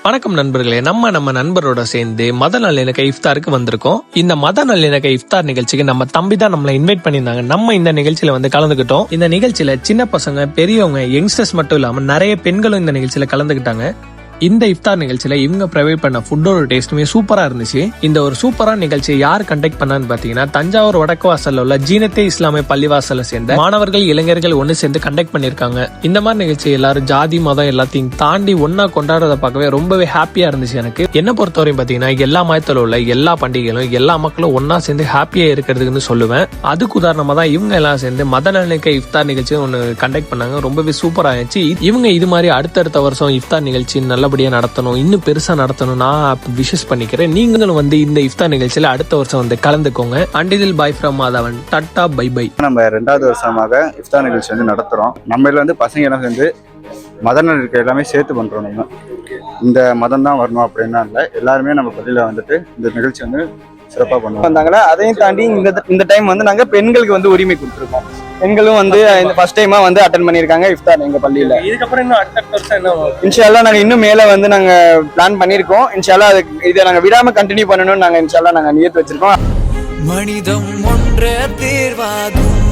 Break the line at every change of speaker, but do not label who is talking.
வணக்கம் நண்பர்களே, நம்ம நண்பரோட சேர்ந்து மத நல்லிணக்க இஃப்தாருக்கு வந்திருக்கோம். இந்த மத நல்லிணக்க இஃப்தார் நிகழ்ச்சிக்கு நம்ம தம்பி தான் நம்மளை இன்வைட் பண்ணியிருந்தாங்க. நம்ம இந்த நிகழ்ச்சியில வந்து கலந்துக்கிட்டோம். இந்த நிகழ்ச்சியில சின்ன பசங்க, பெரியவங்க, யங்ஸ்டர்ஸ் மட்டும் இல்லாம நிறைய பெண்களும் இந்த நிகழ்ச்சியில கலந்துக்கிட்டாங்க. இந்த இஃப்தார் நிகழ்ச்சியில இவங்க ப்ரொவைட் பண்ண ஃபுட்டோட டேஸ்ட்டுமே சூப்பரா இருந்துச்சு. இந்த ஒரு சூப்பரான நிகழ்ச்சியை யார் கண்டக்ட் பண்ணான்னு பாத்தீங்கன்னா, தஞ்சாவூர் வடக்கு வாசல்ல உள்ள ஜீனத்தே இஸ்லாமிய பள்ளிவாசல்ல சேர்ந்த மாணவர்கள், இளைஞர்கள் ஒன்னு சேர்ந்து கண்டக்ட் பண்ணிருக்காங்க. இந்த மாதிரி நிகழ்ச்சி எல்லாரும் ஜாதி மதம் எல்லாத்தையும் தாண்டி ஒன்னா கொண்டாடுறத பார்க்கவே ரொம்பவே ஹாப்பியா இருந்துச்சு. எனக்கு என்ன பொறுத்தவரையும் பாத்தீங்கன்னா, எல்லா மதத்துல உள்ள எல்லா பண்டிகைகளும் எல்லா மக்களும் ஒன்னா சேர்ந்து ஹாப்பியா இருக்கிறதுக்குன்னு சொல்லுவேன். அதுக்கு உதாரணமா தான் இவங்க எல்லாம் சேர்ந்து மத நல்லிணக்க இஃப்தார் நிகழ்ச்சி ஒன்னு கண்டக்ட் பண்ணாங்க. ரொம்பவே சூப்பரா இருந்துச்சு. இவங்க இது மாதிரி அடுத்தடுத்த வருஷம் இஃப்தார் நிகழ்ச்சி நல்லபடியா நடத்தணும், இன்னும் பெருசா நடத்தணும் நான் விஷஸ் பண்ணிக்கிறேன். நீங்களும் வந்து இந்த இஃப்தார் நிகழ்ச்சியில அடுத்த வருஷம் வந்து கலந்துக்கோங்க. Until bye from Madhavan, tata bye bye.
நம்ம 2வது வருஷமாக இஃப்தார் நிகழ்ச்சி வந்து நடத்துறோம். நம்ம வந்து பசங்க எல்லாம் சேர்ந்து மத நல்லிணக்க எல்லாமே சேர்த்து பண்றோம். நம்ம இந்த மதம் தான் வரணும் அப்படின்னா இல்லை, எல்லாருமே நம்ம பள்ளியில வந்துட்டு இந்த நிகழ்ச்சி வந்து சிறப்பா பண்ணுவோம்
வந்தாங்களா. அதையும் தாண்டி இந்த டைம் வந்து நாங்க பெண்களுக்கு வந்து உரிமை கொடுத்துருக்கோம். பெண்களும் வந்து ஃபர்ஸ்ட் டைமா வந்து அட்டெண்ட் பண்ணிருக்காங்க இஃப்தார் எங்க பள்ளியில.
இதுக்கப்புறம் இன்னும் அடுத்த வருஷம் என்ன
இன்ஷால்லா நாங்க இன்னும் மேல வந்து நாங்க பிளான் பண்ணிருக்கோம். இன்ஷால்லா இதை நாங்க விடாம கண்டினியூ பண்ணணும்னு நாங்க இன்ஷால்லா நாங்க நியத்து வச்சிருக்கோம்.
மனிதம் ஒன்றே தீர்வாகும்.